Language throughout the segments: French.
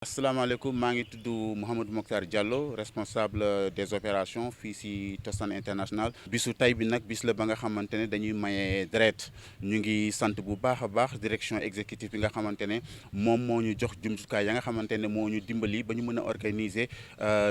asalaamaaleykum maa ngi tudd Mouhamadou Mokhtar Diallo responsable des opérations fii si Tostan International bisu tey bi nag bis la ba nga xamante ne dañuy maye deret ñu ngi sant bu baax a baax direction exécutive bi nga xamante ne moom moo ñu jox jumtukaay ya nga xamante ne moo ñu dimbali ba ñu mën a organiser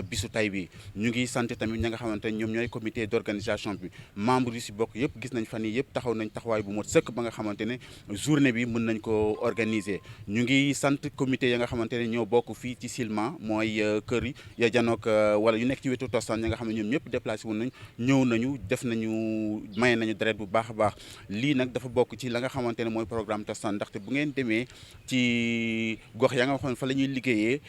bisu tey bi ñu ngi sant tamit ña nga xamante ne ñoom ñooy comité d'organisation bi membre yu si bokk yëpp gis nañ fan yii yëpp taxaw nañ taxawaay bu mot sëkk ba nga xamante ne journée bi mën nañ ko organiser ñu ngi sant comité ya nga xamante ne ñoo bokk fii ci Silema mooy kër yi ya janook wala yu nekk ci wetu Tostan ñi nga xam ne ñoom ñëpp déplacé wu nañ ñëw nañu def nañu maye nañu deret bu baax a baax lii nag dafa bokk ci la nga xamante ne mooy programme Tostan ndaxte bu ngeen demee ci gox ya nga waxoon fa la ñuy liggéeyee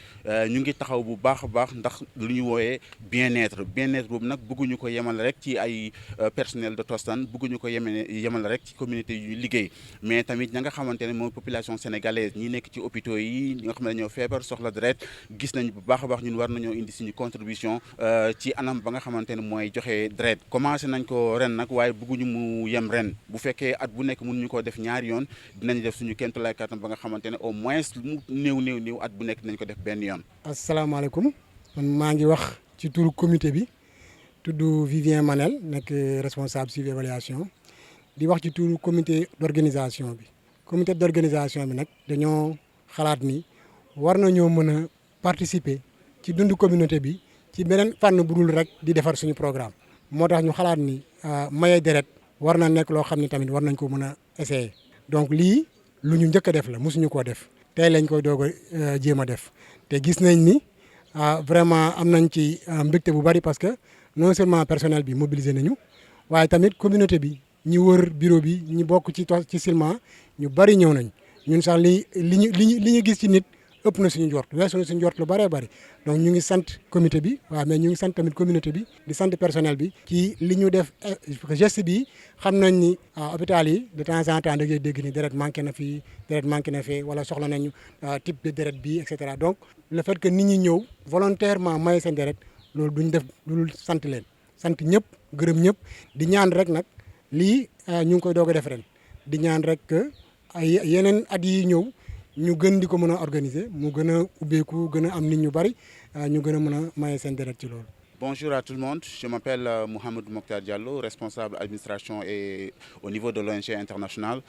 ñu ngi taxaw bu baax a baax ndax lu ñu wooyee bien-être boobu nag bëgguñu ko yemal rek ci ay personnel de Tostan bëgguñu ko yemal rek ci communauté yu liggéey mais tamit ña nga xamante ne mooy population sénégalaise ñi nekk ci hôpitaux yi ñi nga xam ne dañoo feebar soxla deret gis nañ bu baax a baax ñun war nañoo indi suñu contribution ci anam ba nga xamante ne mooy joxe deret commencé nañ ko ren nag waaye bëgguñu mu yem ren bu fekkee at bu nekk mënuñu koo def ñaari yoon dinañ def suñu kéemtalaay kattan ba nga xamante ne au moins mu néew at bu nekk dinañ ko def benn yoon. asalaamaaleykum man maa ngi wax ci turu comité bi tudd Vivien Manel nekk responsable suivi évaluation di wax ci turu comité d'organisation bi comité d'organisation bi nag dañoo xalaat ni war nañoo mën a participer ci dundu communauté bi ci beneen fànn bu dul rek di defar suñu programme moo tax ñu xalaat ni maye deret war na nekk loo xam ne tamit war nañ ko mën a essayer donc lii lu ñu njëkk a def la mosuñu koo def tey lañ koy doog a jéem a def te gis nañ ni vraiment am nañ ci mbégte bu bari parce que non seulement personnel bi mobilisé nañu waaye tamit communauté bi ñi wër bureau bi ñi bokk ci Silema ñu bari ñëw nañ ñun sax li ñu gis ci nit ëpp na suñu njort weesu na suñu njort lu bëree bëri donc ñu ngi sant comité bi waaw mais ñu ngi sant tamit communauté bi di sant personnel bi ci li ñu def geste bi xam nañ ni hôpital yi de temps en temps da ngay dégg ni deret manqué na fii deret manqué na fee wala soxla nañu type de deret bi et cetera donc le fait que nit ñi ñëw volontairement maye seen deret loolu duñ def lu sant leen sant ñëpp gërëm ñëpp di ñaan rek nag lii ñu ngi koy doog a def ren di ñaan rek que ay yeneen at yi ñëw ñu gën di ko mën a organiser mu gën a ubbeeku gën a am nit ñu bari ñu gën a mën a maye seen deret ci loolu. Bonjour à tout le monde, je m'appelle Mouhamadou Mokhtar Diallo, responsable administration et au niveau de l'ONG internationale.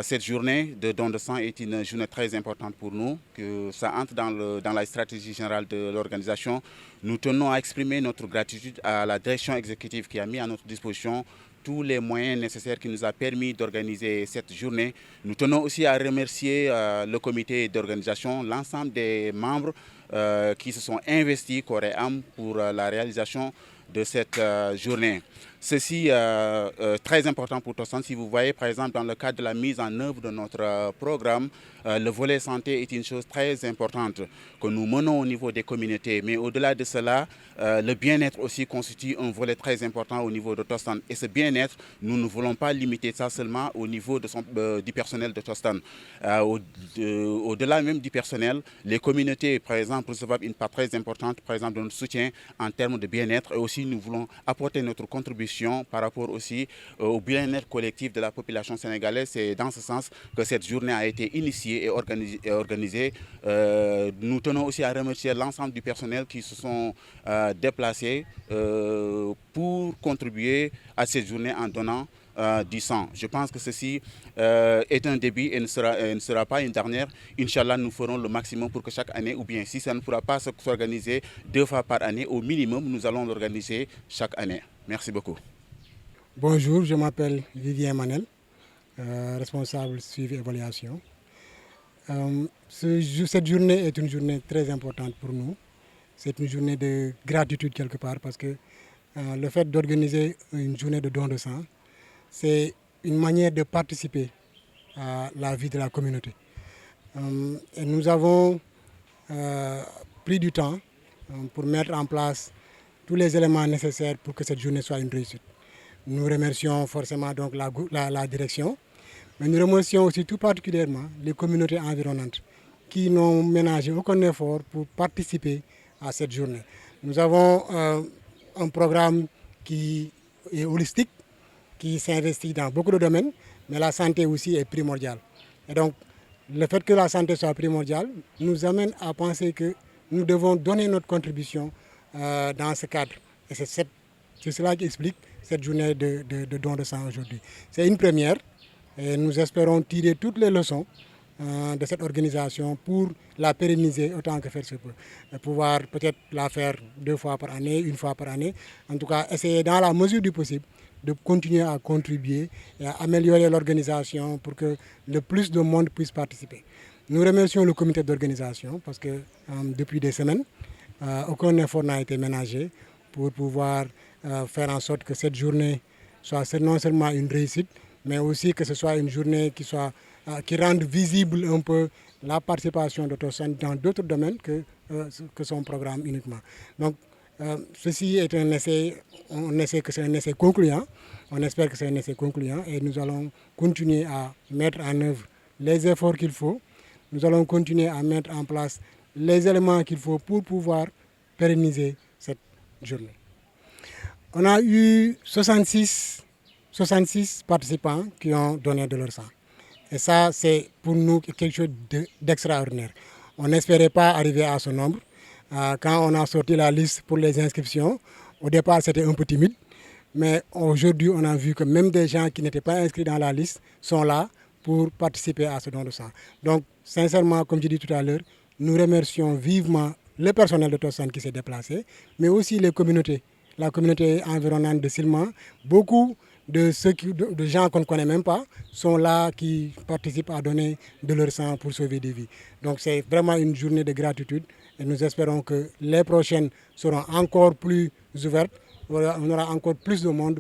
Cette journée de don de sang est une journée très importante pour nous, que ça entre dans la stratégie générale de l'organisation. Nous tenons à exprimer notre gratitude à la direction exécutive qui a mis à notre disposition tous les moyens nécessaires qui nous a permis d'organiser cette journée. Nous tenons aussi à remercier le comité d'organisation, l'ensemble des membres qui se sont investis corps et âme pour la réalisation de cette journée. Ceci très important pour Tostan. Si vous voyez par exemple dans le cadre de la mise en œuvre de notre programme, le volet santé est une chose très importante que nous menons au niveau des communautés. Mais au-delà de cela, le bien-être aussi constitue un volet très important au niveau de Tostan. Et ce bien-être, nous ne voulons pas limiter ça seulement au niveau du personnel de Tostan. Au-delà même du personnel, les communautés, par exemple, reçoivent une part très importante, par exemple, de notre soutien en termes de bien-être. Et aussi, nous voulons apporter notre contribution par rapport aussi au bien-être collectif de la population sénégalaise. C'est dans ce sens que cette journée a été initiée et organisée. Nous tenons aussi à remercier l'ensemble du personnel qui se sont déplacés pour contribuer à cette journée en donnant du sang. Je pense que ceci est un début et ne sera pas une dernière. Inch'Allah, nous ferons le maximum pour que chaque année, ou bien si ça ne pourra pas s'organiser 2 fois par année, au minimum, nous allons l'organiser chaque année. Merci beaucoup. Bonjour, je m'appelle Vivien Manel, responsable suivi évaluation. Cette journée est une journée très importante pour nous. C'est une journée de gratitude quelque part parce que le fait d'organiser une journée de don de sang, c'est une manière de participer à la vie de la communauté. Et nous avons pris du temps pour mettre en place tous les éléments nécessaires pour que cette journée soit une réussite. Nous remercions forcément donc la direction, mais nous remercions aussi tout particulièrement les communautés environnantes qui n'ont ménagé aucun effort pour participer à cette journée. Nous avons un programme qui est holistique, qui s'investit dans beaucoup de domaines, mais la santé aussi est primordiale. Et donc, le fait que la santé soit primordiale nous amène à penser que nous devons donner notre contribution dans ce cadre. Et c'est cela qui explique cette journée de don de sang aujourd'hui. C'est une première et nous espérons tirer toutes les leçons de cette organisation pour la pérenniser autant que faire se peut. Et pouvoir peut-être la faire 2 fois par année, 1 fois par année. En tout cas, essayer dans la mesure du possible de continuer à contribuer et à améliorer l'organisation pour que le plus de monde puisse participer. Nous remercions le comité d'organisation parce que depuis des semaines, aucun effort n'a été ménagé pour pouvoir faire en sorte que cette journée soit non seulement une réussite, mais aussi que ce soit une journée qui rende visible un peu la participation de Tossan dans d'autres domaines que son programme uniquement. Donc, ceci est un essai, on essaie que c'est un essai concluant, on espère que c'est un essai concluant et nous allons continuer à mettre en œuvre les efforts qu'il faut, nous allons continuer à mettre en place les éléments qu'il faut pour pouvoir pérenniser cette journée. On a eu 66 participants qui ont donné de leur sang. Et ça, c'est pour nous quelque chose d'extraordinaire. On n'espérait pas arriver à ce nombre. Quand on a sorti la liste pour les inscriptions, au départ, c'était un peu timide. Mais aujourd'hui, on a vu que même des gens qui n'étaient pas inscrits dans la liste sont là pour participer à ce don de sang. Donc, sincèrement, comme je dis tout à l'heure, nous remercions vivement le personnel de Tossan qui s'est déplacé, mais aussi les communautés, la communauté environnante de Silma. Beaucoup de gens qu'on ne connaît même pas sont là qui participent à donner de leur sang pour sauver des vies. Donc c'est vraiment une journée de gratitude et nous espérons que les prochaines seront encore plus ouvertes. On aura encore plus de monde